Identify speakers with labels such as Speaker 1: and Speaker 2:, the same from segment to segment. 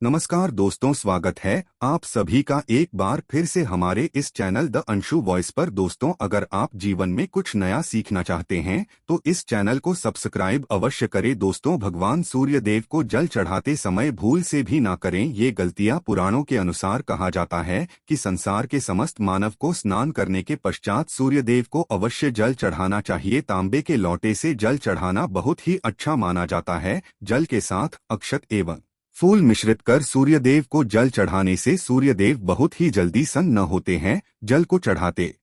Speaker 1: नमस्कार दोस्तों, स्वागत है आप सभी का एक बार फिर से हमारे इस चैनल द अंशु वॉइस पर। दोस्तों, अगर आप जीवन में कुछ नया सीखना चाहते हैं तो इस चैनल को सब्सक्राइब अवश्य करें। दोस्तों, भगवान सूर्य देव को जल चढ़ाते समय भूल से भी ना करें ये गलतियां। पुराणों के अनुसार कहा जाता है कि संसार के समस्त मानव को स्नान करने के पश्चात सूर्य देव को अवश्य जल चढ़ाना चाहिए। तांबे के लोटे से जल चढ़ाना बहुत ही अच्छा माना जाता है। जल के साथ अक्षत एवं फूल मिश्रित कर सूर्यदेव को जल चढ़ाने से सूर्यदेव बहुत ही जल्दी सन्न होते हैं। जल को चढ़ाते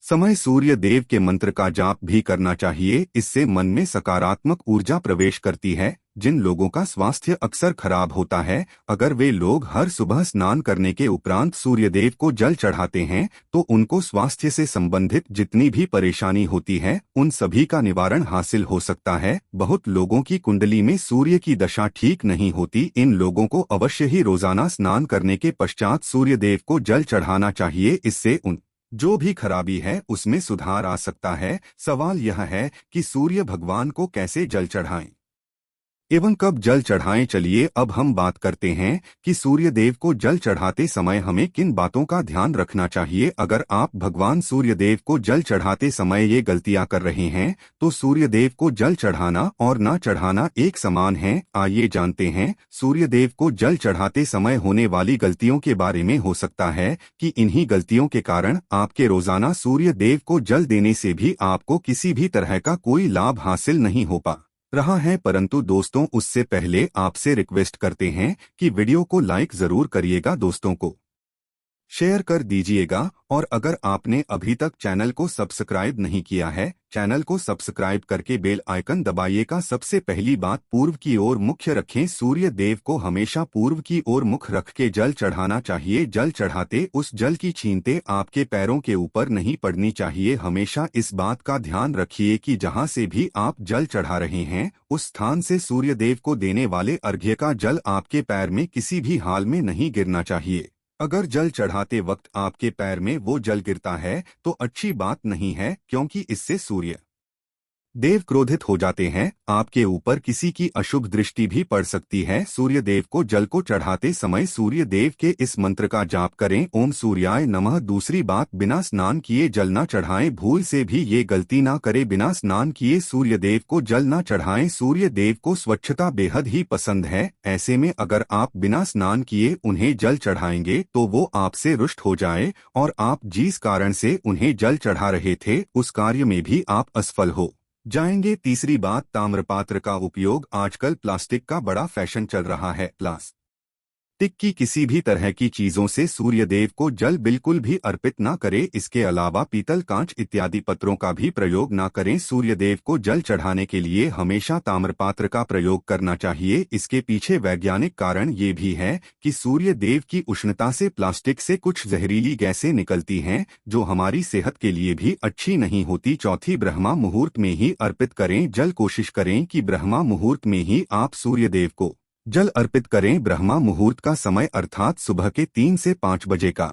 Speaker 1: समय सूर्य देव के मंत्र का जाप भी करना चाहिए। इससे मन में सकारात्मक ऊर्जा प्रवेश करती है। जिन लोगों का स्वास्थ्य अक्सर खराब होता है, अगर वे लोग हर सुबह स्नान करने के उपरांत सूर्यदेव को जल चढ़ाते हैं तो उनको स्वास्थ्य से संबंधित जितनी भी परेशानी होती है उन सभी का निवारण हासिल हो सकता है। बहुत लोगों की कुंडली में सूर्य की दशा ठीक नहीं होती। इन लोगों को अवश्य ही रोजाना स्नान करने के पश्चात सूर्यदेव को जल चढ़ाना चाहिए। इससे उन जो भी खराबी है उसमें सुधार आ सकता है। सवाल यह है कि सूर्य भगवान को कैसे जल चढ़ाएं एवं कब जल चढ़ाएं। चलिए अब हम बात करते हैं कि सूर्य देव को जल चढ़ाते समय हमें किन बातों का ध्यान रखना चाहिए। अगर आप भगवान सूर्य देव को जल चढ़ाते समय ये गलतियां कर रहे हैं तो सूर्य देव को जल चढ़ाना और ना चढ़ाना एक समान है। आइए जानते हैं सूर्य देव को जल चढ़ाते समय होने वाली गलतियों के बारे में। हो सकता है कि इन्हीं गलतियों के कारण आपके रोजाना सूर्य देव को जल देने से भी आपको किसी भी तरह का कोई लाभ हासिल नहीं हो पा रहा है। परंतु दोस्तों, उससे पहले आपसे रिक्वेस्ट करते हैं कि वीडियो को लाइक जरूर करिएगा, दोस्तों को शेयर कर दीजिएगा। और अगर आपने अभी तक चैनल को सब्सक्राइब नहीं किया है, चैनल को सब्सक्राइब करके बेल आइकन दबाइएगा। सबसे पहली बात, पूर्व की ओर मुख्य रखें। सूर्य देव को हमेशा पूर्व की ओर मुख रख के जल चढ़ाना चाहिए। जल चढ़ाते उस जल की छींटे आपके पैरों के ऊपर नहीं पड़नी चाहिए। हमेशा इस बात का ध्यान रखिए कि जहां से भी आप जल चढ़ा रहे हैं उस स्थान से सूर्य देव को देने वाले अर्घ्य का जल आपके पैर में किसी भी हाल में नहीं गिरना चाहिए। अगर जल चढ़ाते वक्त आपके पैर में वो जल गिरता है तो अच्छी बात नहीं है, क्योंकि इससे सूर्य देव क्रोधित हो जाते हैं। आपके ऊपर किसी की अशुभ दृष्टि भी पड़ सकती है। सूर्य देव को जल को चढ़ाते समय सूर्य देव के इस मंत्र का जाप करें, ओम सूर्याय नमः। दूसरी बात, बिना स्नान किए जल न चढ़ाएं। भूल से भी ये गलती ना करें, बिना स्नान किए सूर्य देव को जल न चढ़ाएं। सूर्य देव को स्वच्छता बेहद ही पसंद है। ऐसे में अगर आप बिना स्नान किए उन्हें जल चढ़ाएंगे तो वो आपसे रुष्ट हो जाए और आप जिस कारण से उन्हें जल चढ़ा रहे थे उस कार्य में भी आप असफल हो जाएंगे। तीसरी बात, ताम्रपात्र का उपयोग। आजकल प्लास्टिक का बड़ा फैशन चल रहा है। प्लास्टिक की किसी भी तरह की चीजों से सूर्य देव को जल बिल्कुल भी अर्पित ना करें। इसके अलावा पीतल, कांच इत्यादि पत्रों का भी प्रयोग ना करें। सूर्य देव को जल चढ़ाने के लिए हमेशा ताम्रपात्र का प्रयोग करना चाहिए। इसके पीछे वैज्ञानिक कारण ये भी है कि सूर्य देव की उष्णता से प्लास्टिक से कुछ जहरीली गैसें निकलती हैं जो हमारी सेहत के लिए भी अच्छी नहीं होती। चौथी, ब्रह्मा मुहूर्त में ही अर्पित करें जल। कोशिश करें कि ब्रह्मा मुहूर्त में ही आप सूर्य देव को जल अर्पित करें। ब्रह्मा मुहूर्त का समय अर्थात सुबह के 3 से 5 बजे का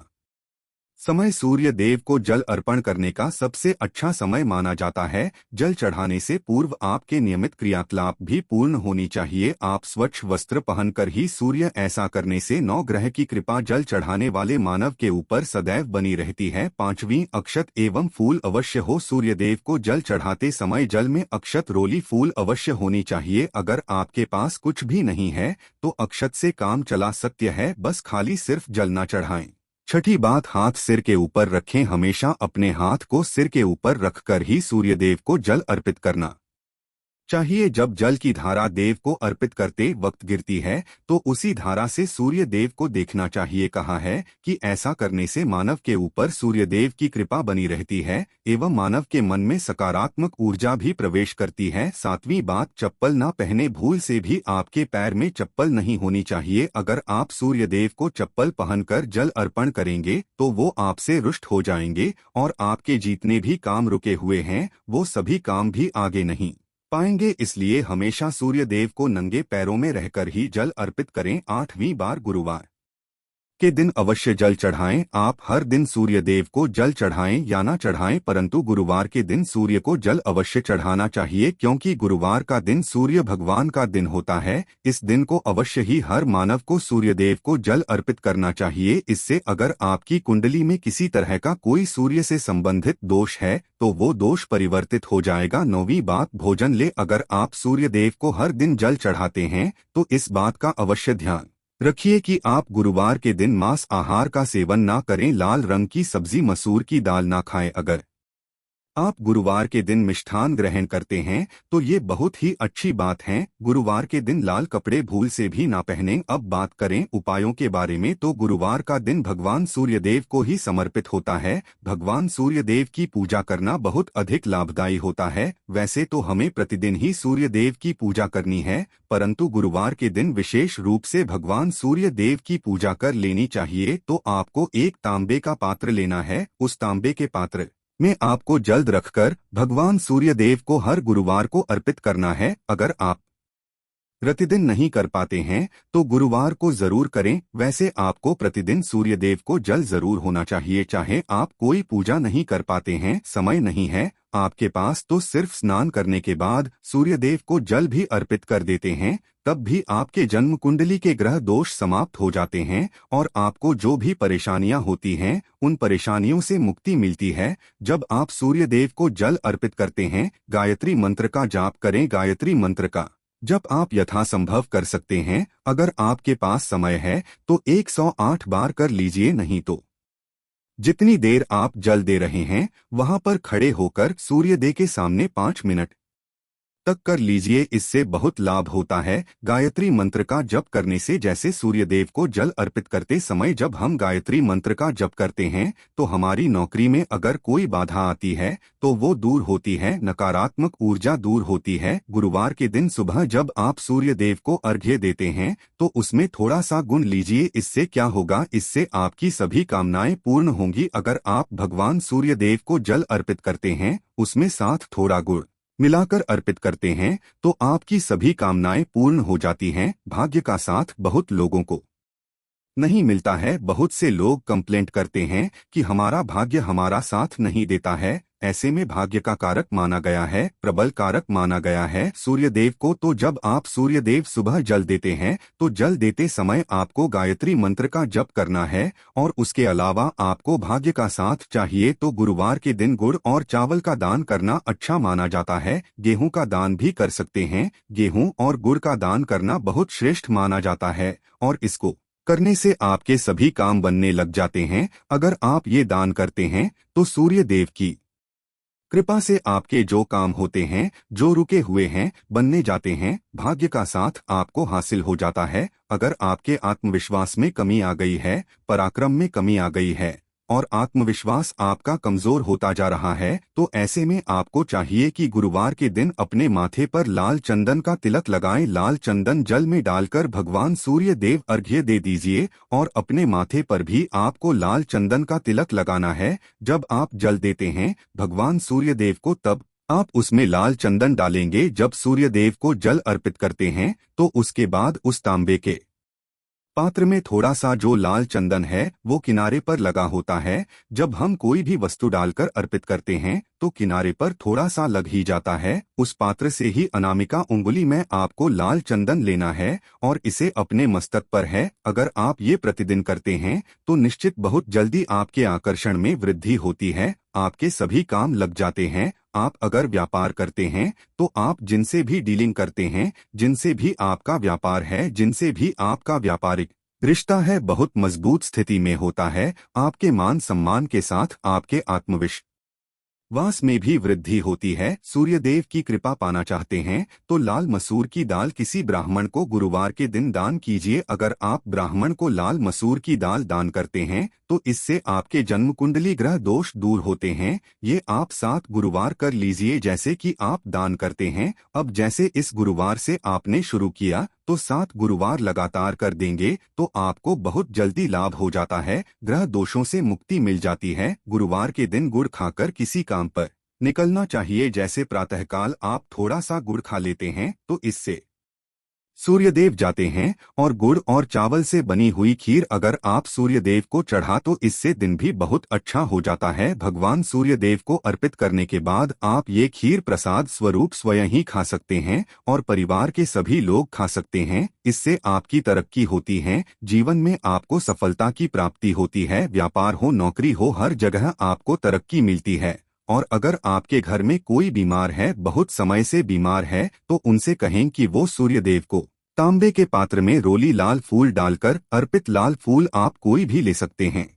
Speaker 1: समय सूर्य देव को जल अर्पण करने का सबसे अच्छा समय माना जाता है। जल चढ़ाने से पूर्व आपके नियमित क्रियाकलाप भी पूर्ण होनी चाहिए। आप स्वच्छ वस्त्र पहनकर ही सूर्य ऐसा करने से नौ ग्रह की कृपा जल चढ़ाने वाले मानव के ऊपर सदैव बनी रहती है। पांचवी, अक्षत एवं फूल अवश्य हो। सूर्य देव को जल चढ़ाते समय जल में अक्षत, रोली, फूल अवश्य होनी चाहिए। अगर आपके पास कुछ भी नहीं है तो अक्षत से काम चला सकते है, बस खाली सिर्फ जल न चढ़ाएं। छठी बात, हाथ सिर के ऊपर रखें। हमेशा अपने हाथ को सिर के ऊपर रखकर ही सूर्यदेव को जल अर्पित करना चाहिए। जब जल की धारा देव को अर्पित करते वक्त गिरती है तो उसी धारा से सूर्य देव को देखना चाहिए। कहा है कि ऐसा करने से मानव के ऊपर सूर्य देव की कृपा बनी रहती है एवं मानव के मन में सकारात्मक ऊर्जा भी प्रवेश करती है। सातवीं बात, चप्पल ना पहने। भूल से भी आपके पैर में चप्पल नहीं होनी चाहिए। अगर आप सूर्य देव को चप्पल पहनकर जल अर्पण करेंगे तो वो आपसे रुष्ट हो जाएंगे और आपके जितने भी काम रुके हुए हैं वो सभी काम भी आगे नहीं पाएंगे। इसलिए हमेशा सूर्य देव को नंगे पैरों में रहकर ही जल अर्पित करें। आठवीं बार, गुरुवार के दिन अवश्य जल चढ़ाएं। आप हर दिन सूर्य देव को जल चढ़ाएं या ना चढ़ाएं, परंतु गुरुवार के दिन सूर्य को जल अवश्य चढ़ाना चाहिए, क्योंकि गुरुवार का दिन सूर्य भगवान का दिन होता है। इस दिन को अवश्य ही हर मानव को सूर्य देव को जल अर्पित करना चाहिए। इससे अगर आपकी कुंडली में किसी तरह का कोई सूर्य से संबंधित दोष है तो वो दोष परिवर्तित हो जाएगा। 9वीं बात, भोजन ले। अगर आप सूर्य देव को हर दिन जल चढ़ाते हैं तो इस बात का अवश्य ध्यान रखिए कि आप गुरुवार के दिन मांस आहार का सेवन ना करें। लाल रंग की सब्जी, मसूर की दाल ना खाएं। अगर आप गुरुवार के दिन मिष्ठान ग्रहण करते हैं तो ये बहुत ही अच्छी बात है। गुरुवार के दिन लाल कपड़े भूल से भी ना पहनें। अब बात करें उपायों के बारे में, तो गुरुवार का दिन भगवान सूर्यदेव को ही समर्पित होता है। भगवान सूर्यदेव की पूजा करना बहुत अधिक लाभदायी होता है। वैसे तो हमें प्रतिदिन ही सूर्यदेव की पूजा करनी है, परंतु गुरुवार के दिन विशेष रूप से भगवान सूर्यदेव की पूजा कर लेनी चाहिए। तो आपको एक तांबे का पात्र लेना है। उस तांबे के पात्र में आपको जल रखकर भगवान सूर्यदेव को हर गुरुवार को अर्पित करना है। अगर आप प्रतिदिन नहीं कर पाते हैं तो गुरुवार को जरूर करें। वैसे आपको प्रतिदिन सूर्यदेव को जल जरूर होना चाहिए। चाहे आप कोई पूजा नहीं कर पाते हैं, समय नहीं है आपके पास, तो सिर्फ स्नान करने के बाद सूर्यदेव को जल भी अर्पित कर देते हैं, तब भी आपके जन्म कुंडली के ग्रह दोष समाप्त हो जाते हैं और आपको जो भी परेशानियां होती हैं उन परेशानियों से मुक्ति मिलती है। जब आप सूर्यदेव को जल अर्पित करते हैं, गायत्री मंत्र का जाप करें। गायत्री मंत्र का जब आप यथासंभव कर सकते हैं, अगर आपके पास समय है तो 108 बार कर लीजिए, नहीं तो जितनी देर आप जल दे रहे हैं वहां पर खड़े होकर सूर्यदेव के सामने 5 मिनट तक कर लीजिए। इससे बहुत लाभ होता है। गायत्री मंत्र का जप करने से, जैसे सूर्यदेव को जल अर्पित करते समय जब हम गायत्री मंत्र का जप करते हैं तो हमारी नौकरी में अगर कोई बाधा आती है तो वो दूर होती है, नकारात्मक ऊर्जा दूर होती है। गुरुवार के दिन सुबह जब आप सूर्यदेव को अर्घ्य देते हैं तो उसमें थोड़ा सा गुड़ लीजिए। इससे क्या होगा, इससे आपकी सभी कामनाएं पूर्ण होंगी। अगर आप भगवान सूर्यदेव को जल अर्पित करते हैं, उसमें साथ थोड़ा गुड़ मिलाकर अर्पित करते हैं तो आपकी सभी कामनाएं पूर्ण हो जाती हैं। भाग्य का साथ बहुत लोगों को नहीं मिलता है। बहुत से लोग कंप्लेंट करते हैं कि हमारा भाग्य हमारा साथ नहीं देता है। ऐसे में भाग्य का कारक माना गया है, प्रबल कारक माना गया है सूर्यदेव को। तो जब आप सूर्यदेव सुबह जल देते हैं तो जल देते समय आपको गायत्री मंत्र का जप करना है और उसके अलावा आपको भाग्य का साथ चाहिए तो गुरुवार के दिन गुड़ और चावल का दान करना अच्छा माना जाता है। गेहूं का दान भी कर सकते हैं। गेहूं और गुड़ का दान करना बहुत श्रेष्ठ माना जाता है और इसको करने से आपके सभी काम बनने लग जाते हैं। अगर आप ये दान करते हैं तो सूर्य देव की कृपा से आपके जो काम होते हैं, जो रुके हुए हैं, बनने जाते हैं। भाग्य का साथ आपको हासिल हो जाता है। अगर आपके आत्मविश्वास में कमी आ गई है, पराक्रम में कमी आ गई है और आत्मविश्वास आपका कमजोर होता जा रहा है, तो ऐसे में आपको चाहिए कि गुरुवार के दिन अपने माथे पर लाल चंदन का तिलक लगाएं। लाल चंदन जल में डालकर भगवान सूर्य देव अर्घ्य दे दीजिए और अपने माथे पर भी आपको लाल चंदन का तिलक लगाना है। जब आप जल देते हैं भगवान सूर्य देव को, तब आप उसमें लाल चंदन डालेंगे। जब सूर्य देव को जल अर्पित करते हैं तो उसके बाद उस तांबे के पात्र में थोड़ा सा जो लाल चंदन है वो किनारे पर लगा होता है। जब हम कोई भी वस्तु डालकर अर्पित करते हैं तो किनारे पर थोड़ा सा लग ही जाता है। उस पात्र से ही अनामिका उंगली में आपको लाल चंदन लेना है और इसे अपने मस्तक पर है। अगर आप ये प्रतिदिन करते हैं तो निश्चित बहुत जल्दी आपके आकर्षण में वृद्धि होती है, आपके सभी काम लग जाते हैं। आप अगर व्यापार करते हैं तो आप जिनसे भी डीलिंग करते हैं, जिनसे भी आपका व्यापार है, जिनसे भी आपका व्यापारिक रिश्ता है, बहुत मजबूत स्थिति में होता है। आपके मान सम्मान के साथ आपके आत्मविश्वास में भी वृद्धि होती है। सूर्यदेव की कृपा पाना चाहते हैं तो लाल मसूर की दाल किसी ब्राह्मण को गुरुवार के दिन दान कीजिए। अगर आप ब्राह्मण को लाल मसूर की दाल दान करते हैं तो इससे आपके जन्म कुंडली ग्रह दोष दूर होते हैं। ये आप 7 गुरुवार कर लीजिए जैसे कि आप दान करते हैं। अब जैसे इस गुरुवार से आपने शुरू किया तो 7 गुरुवार लगातार कर देंगे तो आपको बहुत जल्दी लाभ हो जाता है, ग्रह दोषों से मुक्ति मिल जाती है। गुरुवार के दिन गुड़ खाकर किसी काम पर निकलना चाहिए। जैसे प्रातःकाल आप थोड़ा सा गुड़ खा लेते हैं तो इससे सूर्यदेव जाते हैं। और गुड़ और चावल से बनी हुई खीर अगर आप सूर्यदेव को चढ़ा तो इससे दिन भी बहुत अच्छा हो जाता है। भगवान सूर्यदेव को अर्पित करने के बाद आप ये खीर प्रसाद स्वरूप स्वयं ही खा सकते हैं और परिवार के सभी लोग खा सकते हैं। इससे आपकी तरक्की होती है, जीवन में आपको सफलता की प्राप्ति होती है, व्यापार हो नौकरी हो हर जगह आपको तरक्की मिलती है। और अगर आपके घर में कोई बीमार है, बहुत समय से बीमार है, तो उनसे कहें कि वो सूर्यदेव को तांबे के पात्र में रोली लाल फूल डालकर अर्पित लाल फूल आप कोई भी ले सकते हैं।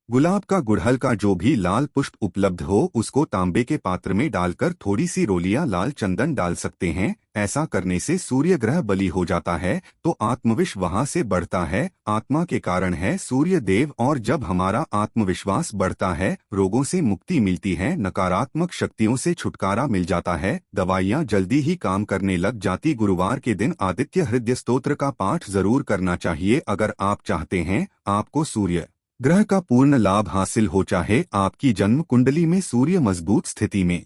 Speaker 1: गुलाब का गुड़हल का जो भी लाल पुष्प उपलब्ध हो उसको तांबे के पात्र में डालकर थोड़ी सी रोलियां लाल चंदन डाल सकते हैं। ऐसा करने से सूर्य ग्रह बलि हो जाता है तो आत्मविश्वास वहां से बढ़ता है। आत्मा के कारण है सूर्य देव, और जब हमारा आत्मविश्वास बढ़ता है रोगों से मुक्ति मिलती है, नकारात्मक शक्तियों से छुटकारा मिल जाता है, दवाइयाँ जल्दी ही काम करने लग जाती। गुरुवार के दिन आदित्य हृदय स्तोत्र का पाठ जरूर करना चाहिए। अगर आप चाहते हैं आपको सूर्य ग्रह का पूर्ण लाभ हासिल हो, चाहे आपकी जन्म कुंडली में सूर्य मजबूत स्थिति में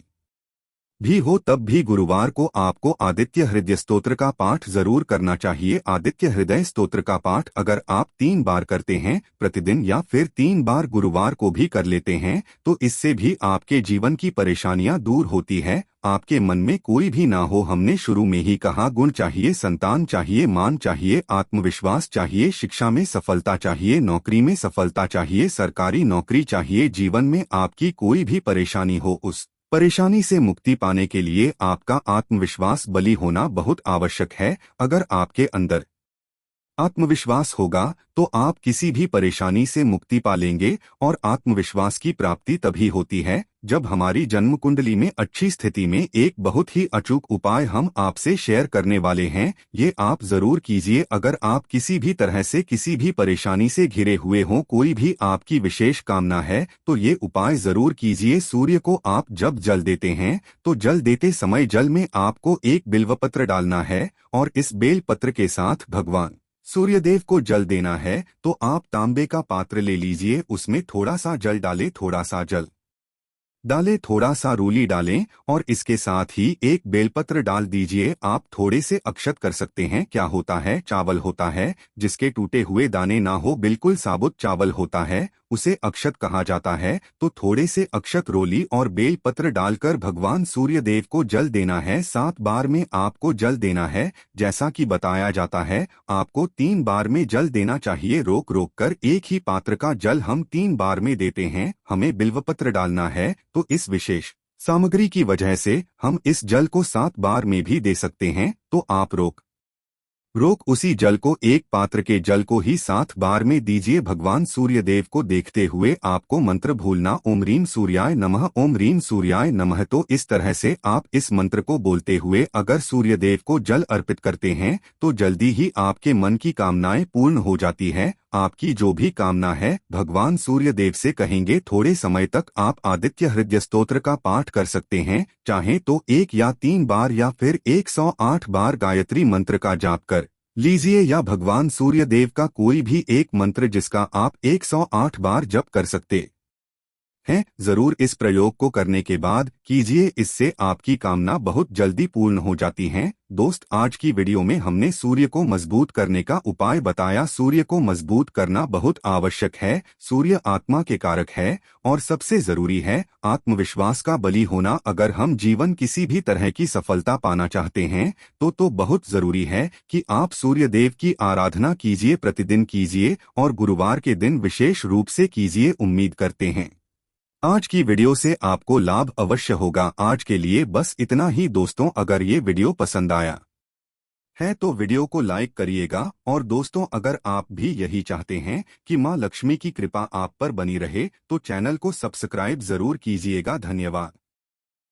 Speaker 1: भी हो, तब भी गुरुवार को आपको आदित्य हृदय स्तोत्र का पाठ जरूर करना चाहिए। आदित्य हृदय स्तोत्र का पाठ अगर आप 3 बार करते हैं प्रतिदिन या फिर 3 बार गुरुवार को भी कर लेते हैं तो इससे भी आपके जीवन की परेशानियां दूर होती है। आपके मन में कोई भी ना हो, हमने शुरू में ही कहा, गुण चाहिए, संतान चाहिए, मान चाहिए, आत्मविश्वास चाहिए, शिक्षा में सफलता चाहिए, नौकरी में सफलता चाहिए, सरकारी नौकरी चाहिए। जीवन में आपकी कोई भी परेशानी हो, उस परेशानी से मुक्ति पाने के लिए आपका आत्मविश्वास बली होना बहुत आवश्यक है। अगर आपके अंदर आत्मविश्वास होगा तो आप किसी भी परेशानी से मुक्ति पा लेंगे। और आत्मविश्वास की प्राप्ति तभी होती है जब हमारी जन्म कुंडली में अच्छी स्थिति में एक बहुत ही अचूक उपाय हम आपसे शेयर करने वाले हैं। ये आप जरूर कीजिए। अगर आप किसी भी तरह से किसी भी परेशानी से घिरे हुए हों, कोई भी आपकी विशेष कामना है तो ये उपाय जरूर कीजिए। सूर्य को आप जब जल देते हैं तो जल देते समय जल में आपको एक बिल्वपत्र डालना है और इस बेलपत्र के साथ भगवान सूर्यदेव को जल देना है। तो आप तांबे का पात्र ले लीजिए, उसमें थोड़ा सा जल डालें, थोड़ा सा जल डालें, थोड़ा सा रूली डालें और इसके साथ ही एक बेलपत्र डाल दीजिए। आप थोड़े से अक्षत कर सकते हैं। क्या होता है, चावल होता है जिसके टूटे हुए दाने ना हो, बिल्कुल साबुत चावल होता है, उसे अक्षत कहा जाता है। तो थोड़े से अक्षत, रोली और बेलपत्र डालकर भगवान सूर्यदेव को जल देना है। 7 बार में आपको जल देना है। जैसा कि बताया जाता है आपको 3 बार में जल देना चाहिए। रोक रोक कर एक ही पात्र का जल हम 3 बार में देते हैं। हमें बिल्वपत्र डालना है तो इस विशेष सामग्री की वजह से हम इस जल को 7 बार में भी दे सकते हैं। तो आप रोक उसी जल को, एक पात्र के जल को ही 7 बार में दीजिए। भगवान सूर्यदेव को देखते हुए आपको मंत्र भूलना, ओम रीम सूर्याय नमः, ओम रीम सूर्याय नमः। तो इस तरह से आप इस मंत्र को बोलते हुए अगर सूर्यदेव को जल अर्पित करते हैं तो जल्दी ही आपके मन की कामनाएं पूर्ण हो जाती है। आपकी जो भी कामना है भगवान सूर्यदेव से कहेंगे। थोड़े समय तक आप आदित्य हृदय स्तोत्र का पाठ कर सकते हैं, चाहे तो 1 या 3 बार या फिर 108 बार गायत्री मंत्र का जाप कर लीजिए, या भगवान सूर्यदेव का कोई भी एक मंत्र जिसका आप 108 बार जप कर सकते हैं। जरूर इस प्रयोग को करने के बाद कीजिए, इससे आपकी कामना बहुत जल्दी पूर्ण हो जाती है। दोस्त, आज की वीडियो में हमने सूर्य को मजबूत करने का उपाय बताया। सूर्य को मजबूत करना बहुत आवश्यक है। सूर्य आत्मा के कारक है और सबसे जरूरी है आत्मविश्वास का बली होना। अगर हम जीवन किसी भी तरह की सफलता पाना चाहते हैं तो बहुत जरूरी है कि आप सूर्यदेव की आराधना कीजिए, प्रतिदिन कीजिए और गुरुवार के दिन विशेष रूप से कीजिए। उम्मीद करते हैं आज की वीडियो से आपको लाभ अवश्य होगा। आज के लिए बस इतना ही दोस्तों। अगर ये वीडियो पसंद आया है तो वीडियो को लाइक करिएगा। और दोस्तों, अगर आप भी यही चाहते हैं कि मां लक्ष्मी की कृपा आप पर बनी रहे तो चैनल को सब्सक्राइब जरूर कीजिएगा। धन्यवाद।